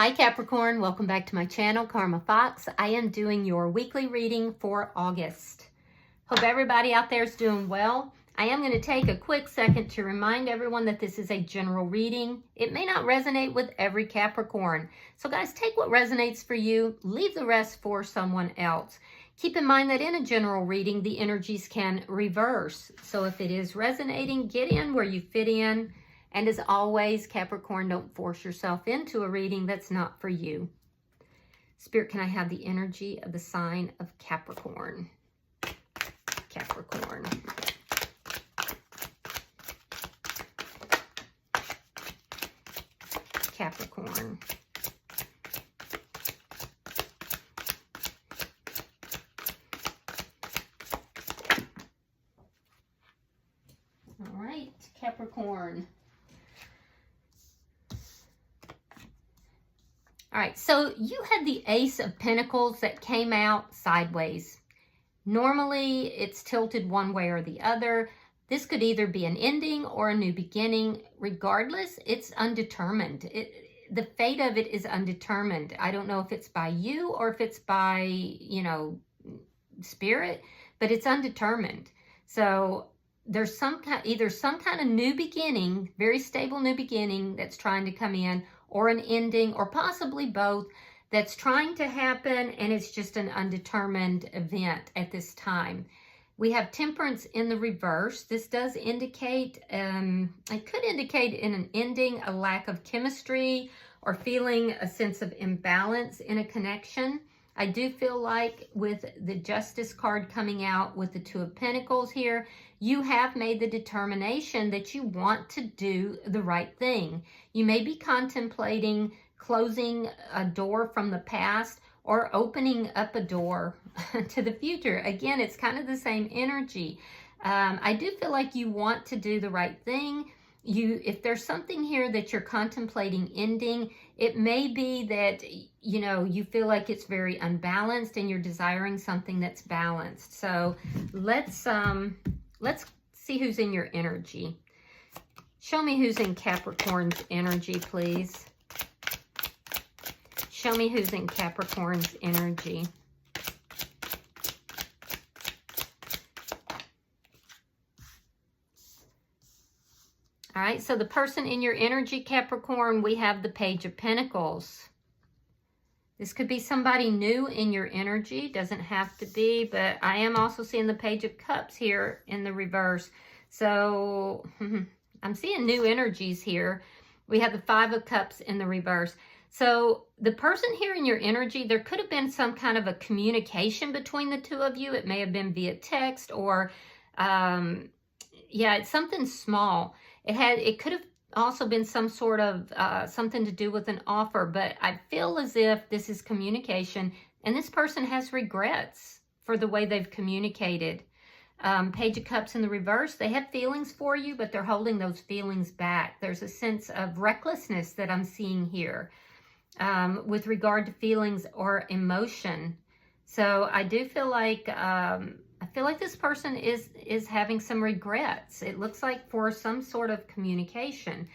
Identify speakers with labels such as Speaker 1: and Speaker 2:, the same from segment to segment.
Speaker 1: Hi Capricorn, welcome back to my channel, Karma Fox. I am doing your weekly reading for August. Hope everybody out there is doing well. I am going to take a quick second to remind everyone that this is a general reading. It may not resonate with every Capricorn. So guys, take what resonates for you, leave the rest for someone else. Keep in mind that in a general reading, the energies can reverse. So if it is resonating, get in where you fit in. And as always, Capricorn, don't force yourself into a reading that's not for you. Spirit, can I have the energy of the sign of Capricorn? Capricorn. Capricorn. All right, Capricorn. All right, so you had the Ace of Pentacles that came out sideways. Normally, it's tilted one way or the other. This could either be an ending or a new beginning. Regardless, it's undetermined. The fate of it is undetermined. I don't know if it's by you or if it's by, Spirit, but it's undetermined. So there's either some kind of new beginning, very stable new beginning that's trying to come in, or an ending, or possibly both, that's trying to happen, and it's just an undetermined event at this time. We have Temperance in the reverse. This does indicate, it could indicate in an ending a lack of chemistry or feeling a sense of imbalance in a connection. I do feel like with the Justice card coming out with the Two of Pentacles here, you have made the determination that you want to do the right thing. You may be contemplating closing a door from the past or opening up a door to the future. Again, it's kind of the same energy. I do feel like you want to do the right thing. If there's something here that you're contemplating ending, it may be that, you feel like it's very unbalanced and you're desiring something that's balanced. So let's see who's in your energy. Show me who's in Capricorn's energy, please. Show me who's in Capricorn's energy. All right, so the person in your energy, Capricorn, we have the Page of Pentacles. This could be somebody new in your energy. Doesn't have to be, but I am also seeing the Page of Cups here in the reverse. So I'm seeing new energies here. We have the Five of Cups in the reverse. So the person here in your energy, there could have been some kind of a communication between the two of you. It may have been via text or, it's something small. It could have also been some sort of something to do with an offer, but I feel as if this is communication and this person has regrets for the way they've communicated. Page of Cups in the reverse, they have feelings for you, but they're holding those feelings back. There's a sense of recklessness that I'm seeing here with regard to feelings or emotion. So I do feel like this person is having some regrets. It looks like for some sort of communication.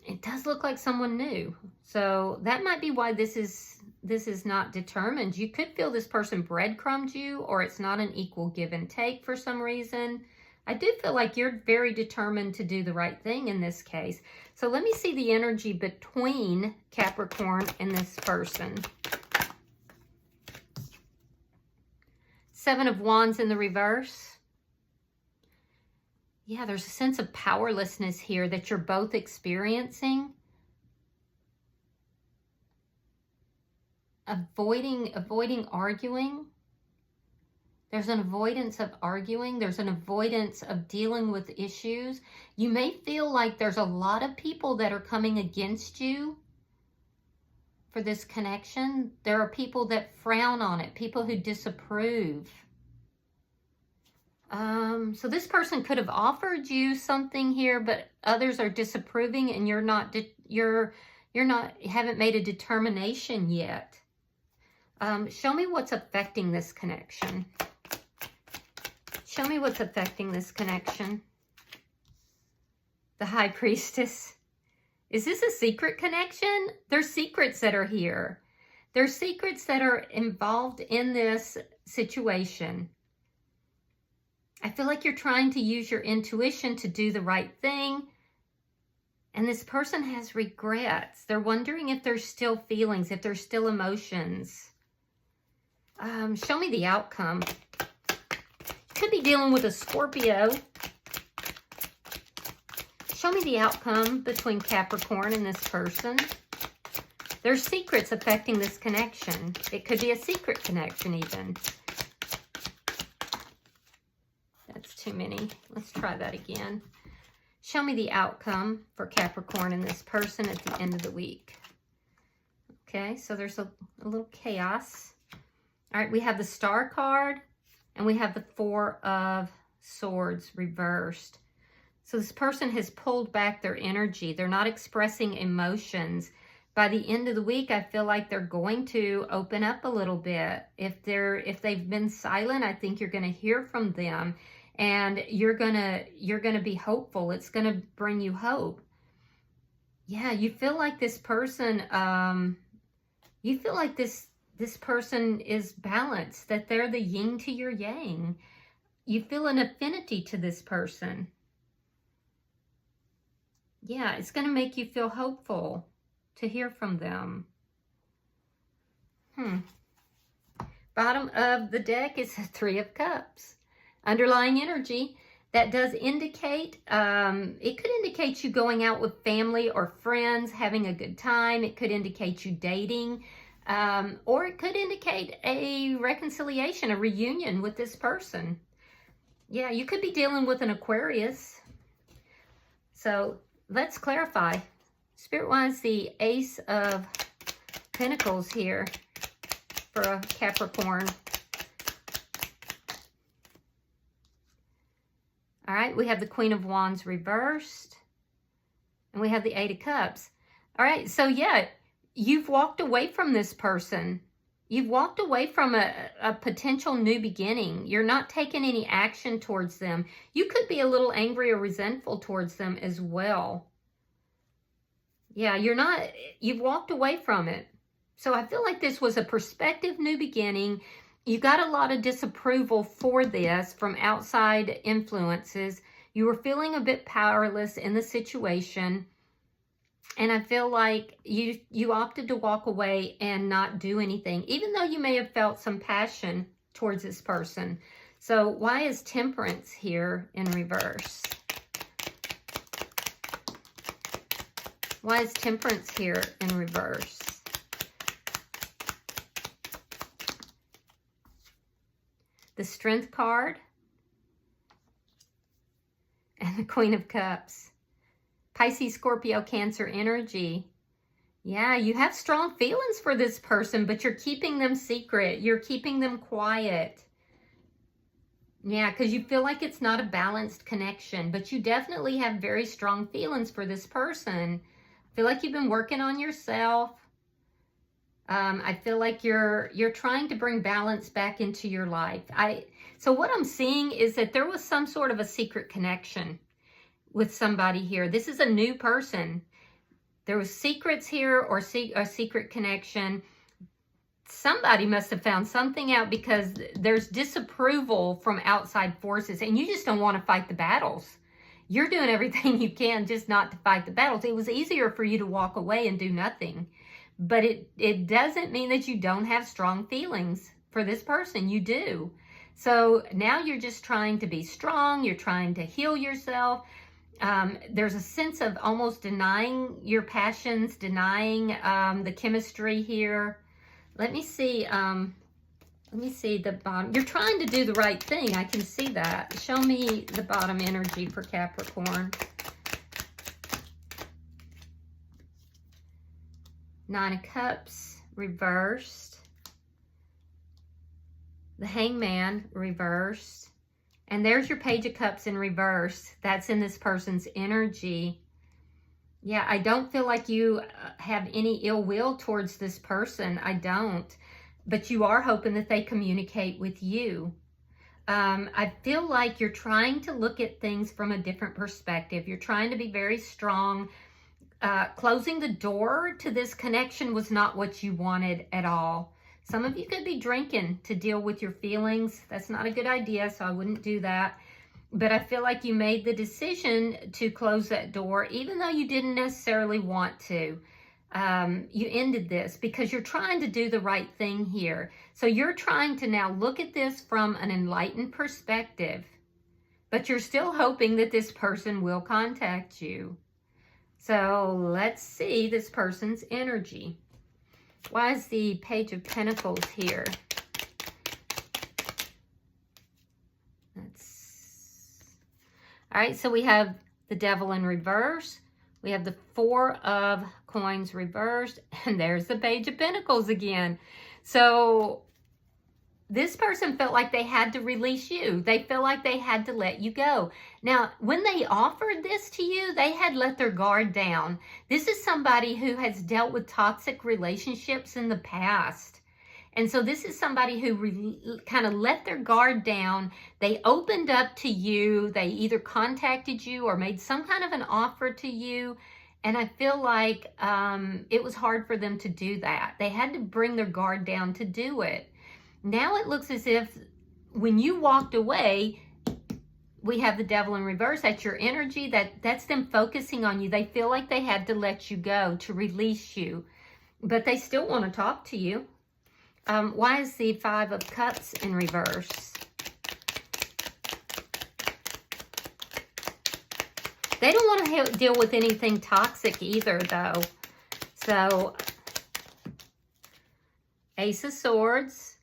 Speaker 1: It does look like someone new. So that might be why this is not determined. You could feel this person breadcrumbed you, or it's not an equal give and take for some reason. I do feel like you're very determined to do the right thing in this case. So let me see the energy between Capricorn and this person. Seven of Wands in the reverse. Yeah, there's a sense of powerlessness here that you're both experiencing. Avoiding arguing. There's an avoidance of arguing. There's an avoidance of dealing with issues. You may feel like there's a lot of people that are coming against you for this connection. There are people that frown on it, people who disapprove. So this person could have offered you something here, but others are disapproving, and haven't made a determination yet. Show me what's affecting this connection. Show me what's affecting this connection. The High Priestess. Is this a secret connection? There's secrets that are here. There's secrets that are involved in this situation. I feel like you're trying to use your intuition to do the right thing. And this person has regrets. They're wondering if there's still feelings, if there's still emotions. Show me the outcome. Could be dealing with a Scorpio. Show me the outcome between Capricorn and this person. There's secrets affecting this connection. It could be a secret connection even. That's too many. Let's try that again. Show me the outcome for Capricorn and this person at the end of the week. Okay, so there's a little chaos. All right, we have the Star card and we have the Four of Swords reversed. So this person has pulled back their energy. They're not expressing emotions. By the end of the week, I feel like they're going to open up a little bit. If they've been silent, I think you're going to hear from them, and you're gonna be hopeful. It's going to bring you hope. Yeah, you feel like this person. You feel like this person is balanced. That they're the yin to your yang. You feel an affinity to this person. Yeah, it's going to make you feel hopeful to hear from them. Bottom of the deck is the Three of Cups. Underlying energy, that does indicate, it could indicate you going out with family or friends, having a good time. It could indicate you dating, or it could indicate a reconciliation, a reunion with this person. Yeah, you could be dealing with an Aquarius. So let's clarify. Spirit-wise, the Ace of Pentacles here for a Capricorn. All right, we have the Queen of Wands reversed. And we have the Eight of Cups. All right, so yeah, you've walked away from this person. You've walked away from a potential new beginning. You're not taking any action towards them. You could be a little angry or resentful towards them as well. Yeah, you've walked away from it. So I feel like this was a prospective new beginning. You got a lot of disapproval for this from outside influences. You were feeling a bit powerless in the situation. And I feel like you opted to walk away and not do anything, even though you may have felt some passion towards this person. So why is Temperance here in reverse? Why is Temperance here in reverse? The Strength card and the Queen of Cups. Pisces, Scorpio, Cancer energy. Yeah, you have strong feelings for this person, but you're keeping them secret. You're keeping them quiet. Yeah, because you feel like it's not a balanced connection, but you definitely have very strong feelings for this person. I feel like you've been working on yourself. I feel like you're trying to bring balance back into your life. So what I'm seeing is that there was some sort of a secret connection with somebody here. This is a new person. There was secrets here or a secret connection. Somebody must have found something out because there's disapproval from outside forces and you just don't want to fight the battles. You're doing everything you can just not to fight the battles. It was easier for you to walk away and do nothing. But it doesn't mean that you don't have strong feelings for this person. You do. So now you're just trying to be strong. You're trying to heal yourself. There's a sense of almost denying your passions, denying the chemistry here. Let me see the bottom. You're trying to do the right thing. I can see that. Show me the bottom energy for Capricorn. Nine of Cups reversed. The Hangman reversed. And there's your Page of Cups in reverse. That's in this person's energy. Yeah, I don't feel like you have any ill will towards this person. I don't. But you are hoping that they communicate with you. I feel like you're trying to look at things from a different perspective. You're trying to be very strong, closing the door to this connection was not what you wanted at all. Some of you could be drinking to deal with your feelings. That's not a good idea, so I wouldn't do that. But I feel like you made the decision to close that door, even though you didn't necessarily want to. You ended this because you're trying to do the right thing here. So you're trying to now look at this from an enlightened perspective, but you're still hoping that this person will contact you. So let's see this person's energy. Why is the Page of Pentacles here? All right, so we have the Devil in reverse. We have the Four of Coins reversed. And there's the Page of Pentacles again. So this person felt like they had to release you. They felt like they had to let you go. Now, when they offered this to you, they had let their guard down. This is somebody who has dealt with toxic relationships in the past. And so this is somebody who kind of let their guard down. They opened up to you. They either contacted you or made some kind of an offer to you. And I feel like it was hard for them to do that. They had to bring their guard down to do it. Now it looks as if when you walked away, we have the Devil in reverse. That's your energy. That's them focusing on you. They feel like they had to let you go, to release you. But they still want to talk to you. Why is the Five of Cups in reverse? They don't want to deal with anything toxic either, though. So, Ace of Swords.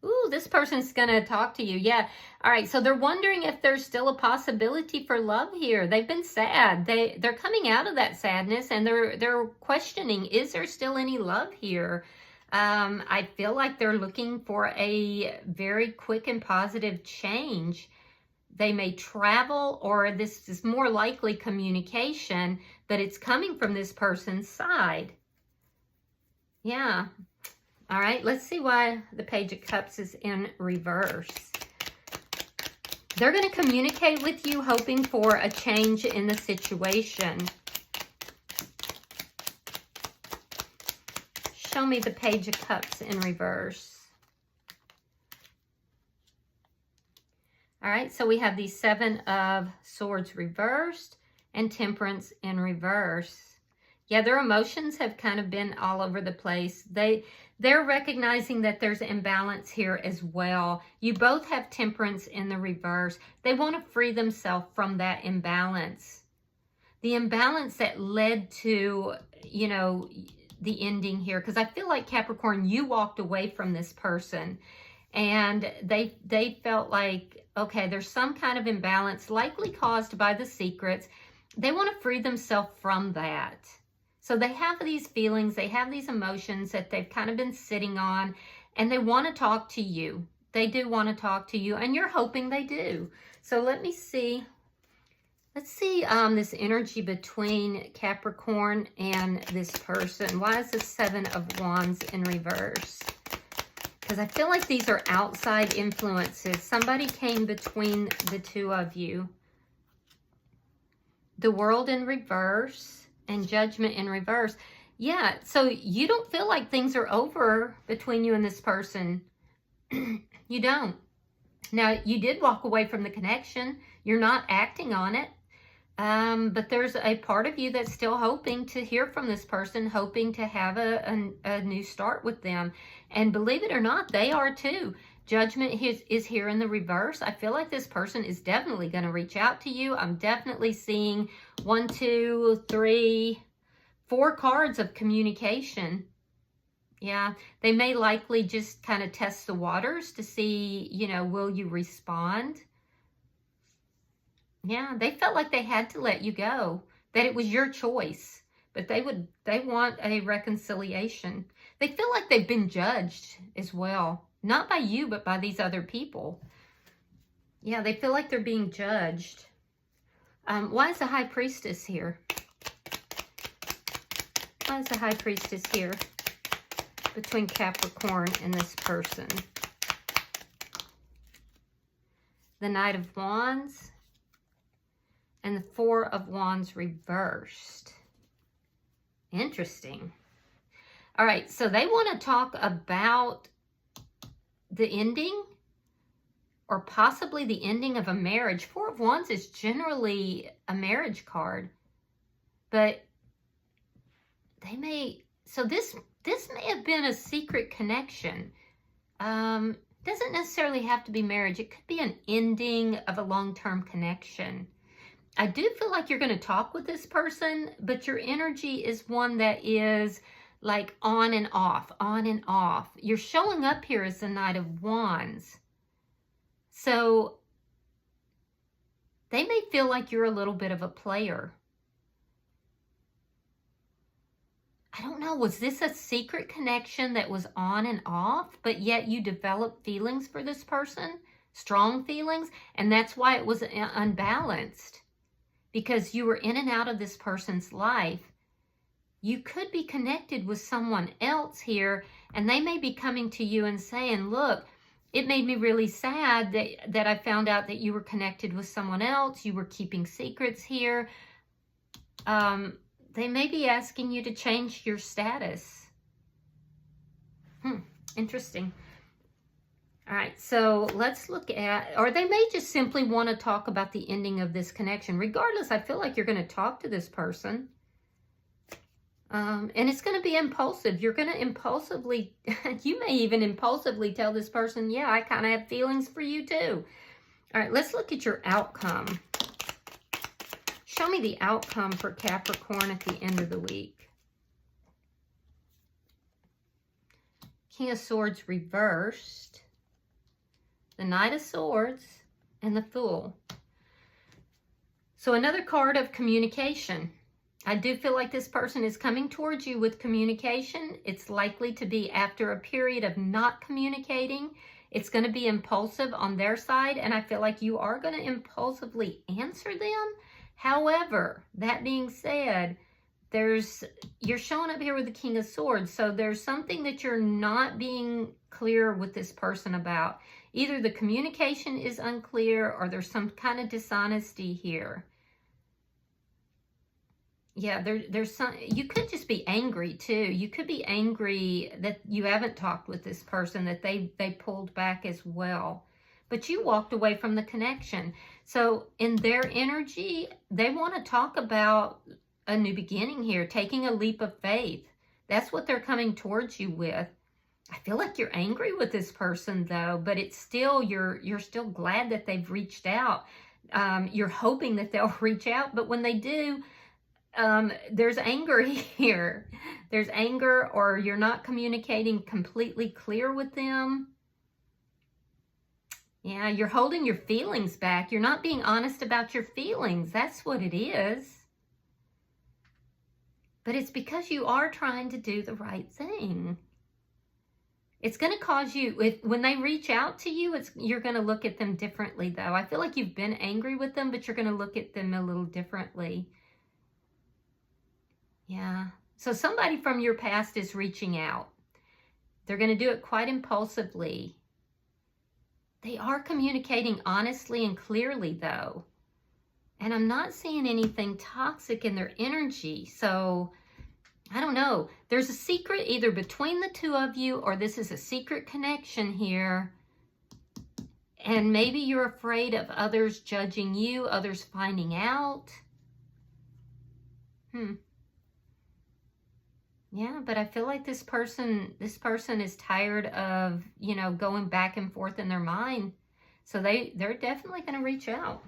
Speaker 1: Ooh, this person's going to talk to you. Yeah. All right. So, they're wondering if there's still a possibility for love here. They've been sad. They're coming out of that sadness, and they're questioning, is there still any love here? I feel like they're looking for a very quick and positive change. They may travel, or this is more likely communication, but it's coming from this person's side. Yeah. All right, let's see why the Page of Cups is in reverse. They're going to communicate with you, hoping for a change in the situation. Show me the Page of Cups in reverse. All right, so we have the Seven of Swords reversed and Temperance in reverse. Yeah, their emotions have kind of been all over the place. They're recognizing that there's imbalance here as well. You both have Temperance in the reverse. They want to free themselves from that imbalance. The imbalance that led to, you know, the ending here, because I feel like, Capricorn, you walked away from this person and they felt like, okay, there's some kind of imbalance likely caused by the secrets. They want to free themselves from that. So they have these feelings, they have these emotions that they've kind of been sitting on, and they want to talk to you. They do want to talk to you, and you're hoping they do. So let me see. Let's see this energy between Capricorn and this person. Why is the Seven of Wands in reverse? Because I feel like these are outside influences. Somebody came between the two of you. The World in reverse and Judgment in reverse. Yeah, so you don't feel like things are over between you and this person. You don't. Now, you did walk away from the connection. You're not acting on it. But there's a part of you that's still hoping to hear from this person, hoping to have a new start with them. And believe it or not, they are too. Judgment is here in the reverse. I feel like this person is definitely going to reach out to you. I'm definitely seeing 1, 2, 3, 4 cards of communication. Yeah, they may likely just kind of test the waters to see, you know, will you respond? Yeah, they felt like they had to let you go, that it was your choice, but they want a reconciliation. They feel like they've been judged as well, not by you, but by these other people. Yeah, they feel like they're being judged. Why is the High Priestess here? Why is the High Priestess here between Capricorn and this person? The Knight of Wands and the Four of Wands reversed. Interesting. All right, so they want to talk about the ending or possibly the ending of a marriage. Four of Wands is generally a marriage card, but they may, so this may have been a secret connection. Doesn't necessarily have to be marriage. It could be an ending of a long-term connection. I do feel like you're going to talk with this person, but your energy is one that is like on and off, on and off. You're showing up here as the Knight of Wands. So they may feel like you're a little bit of a player. I don't know, was this a secret connection that was on and off, but yet you developed feelings for this person? Strong feelings? And that's why it was unbalanced. Because you were in and out of this person's life. You could be connected with someone else here, and they may be coming to you and saying, look, it made me really sad that I found out that you were connected with someone else. You were keeping secrets here. They may be asking you to change your status. Interesting. All right, so let's look at, or they may just simply want to talk about the ending of this connection. Regardless, I feel like you're going to talk to this person. And it's going to be impulsive. You're going to impulsively, you may even impulsively tell this person, yeah, I kind of have feelings for you too. All right, let's look at your outcome. Show me the outcome for Capricorn at the end of the week. King of Swords reversed. The Knight of Swords and the Fool. So another card of communication. I do feel like this person is coming towards you with communication. It's likely to be after a period of not communicating. It's going to be impulsive on their side, and I feel like you are going to impulsively answer them. However, that being said, you're showing up here with the King of Swords, so there's something that you're not being clear with this person about. Either the communication is unclear or there's some kind of dishonesty here. Yeah, there's some, you could just be angry too. You could be angry that you haven't talked with this person, that they pulled back as well. But you walked away from the connection. So in their energy, they want to talk about a new beginning here, taking a leap of faith. That's what they're coming towards you with. I feel like you're angry with this person though, but it's still, you're still glad that they've reached out. You're hoping that they'll reach out, but when they do, there's anger here. There's anger, or you're not communicating completely clear with them. Yeah, you're holding your feelings back. You're not being honest about your feelings. That's what it is. But it's because you are trying to do the right thing. It's going to cause you, when they reach out to you, you're going to look at them differently though. I feel like you've been angry with them, but you're going to look at them a little differently. Yeah. So somebody from your past is reaching out. They're going to do it quite impulsively. They are communicating honestly and clearly though. And I'm not seeing anything toxic in their energy. So I don't know. There's a secret either between the two of you, or this is a secret connection here. And maybe you're afraid of others judging you, others finding out. Yeah, but I feel like this person is tired of, going back and forth in their mind. So they're definitely going to reach out.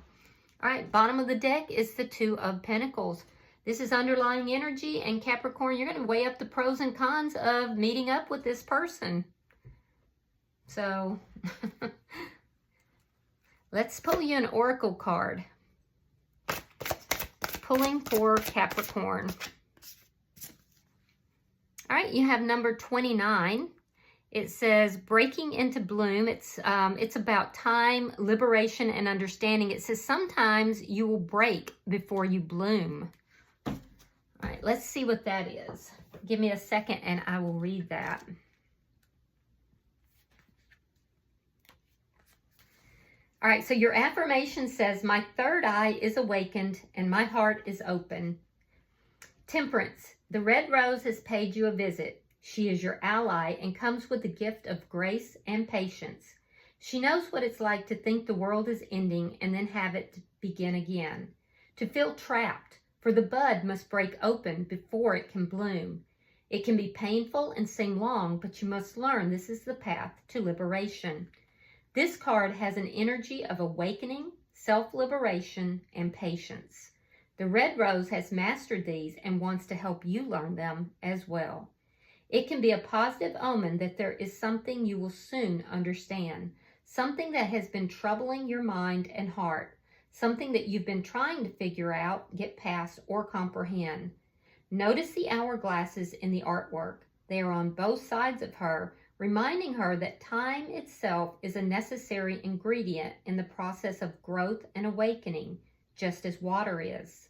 Speaker 1: All right, bottom of the deck is the Two of Pentacles. This is underlying energy, and Capricorn, you're going to weigh up the pros and cons of meeting up with this person. So let's pull you an oracle card. Pulling for Capricorn. All right, you have number 29. It says breaking into bloom. It's about time, liberation, and understanding. It says sometimes you will break before you bloom. All right, let's see what that is. Give me a second and I will read that. All right, so your affirmation says, my third eye is awakened and my heart is open. Temperance. The red rose has paid you a visit. She is your ally and comes with the gift of grace and patience. She knows what it's like to think the world is ending and then have it begin again. To feel trapped, for the bud must break open before it can bloom. It can be painful and seem long, but you must learn this is the path to liberation. This card has an energy of awakening, self-liberation, and patience. The red rose has mastered these and wants to help you learn them as well. It can be a positive omen that there is something you will soon understand, something that has been troubling your mind and heart, something that you've been trying to figure out, get past, or comprehend. Notice the hourglasses in the artwork. They are on both sides of her, reminding her that time itself is a necessary ingredient in the process of growth and awakening, just as water is.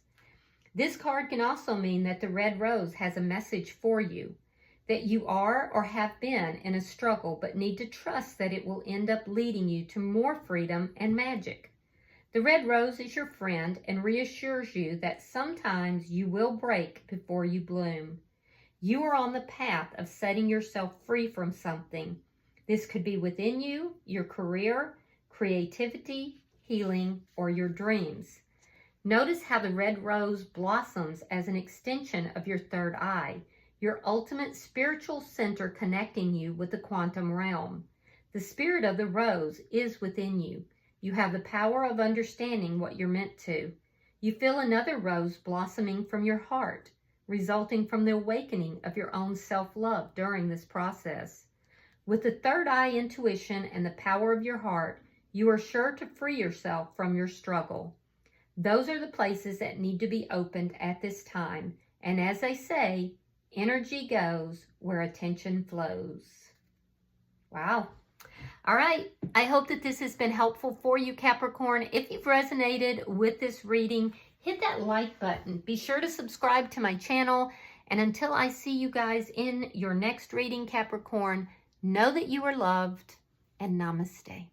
Speaker 1: This card can also mean that the red rose has a message for you, that you are or have been in a struggle but need to trust that it will end up leading you to more freedom and magic. The red rose is your friend and reassures you that sometimes you will break before you bloom. You are on the path of setting yourself free from something. This could be within you, your career, creativity, healing, or your dreams. Notice how the red rose blossoms as an extension of your third eye, your ultimate spiritual center connecting you with the quantum realm. The spirit of the rose is within you. You have the power of understanding what you're meant to. You feel another rose blossoming from your heart, resulting from the awakening of your own self-love during this process. With the third eye intuition and the power of your heart, you are sure to free yourself from your struggle. Those are the places that need to be opened at this time. And as they say, energy goes where attention flows. Wow. All right. I hope that this has been helpful for you, Capricorn. If you've resonated with this reading, hit that like button. Be sure to subscribe to my channel. And until I see you guys in your next reading, Capricorn, know that you are loved, and namaste.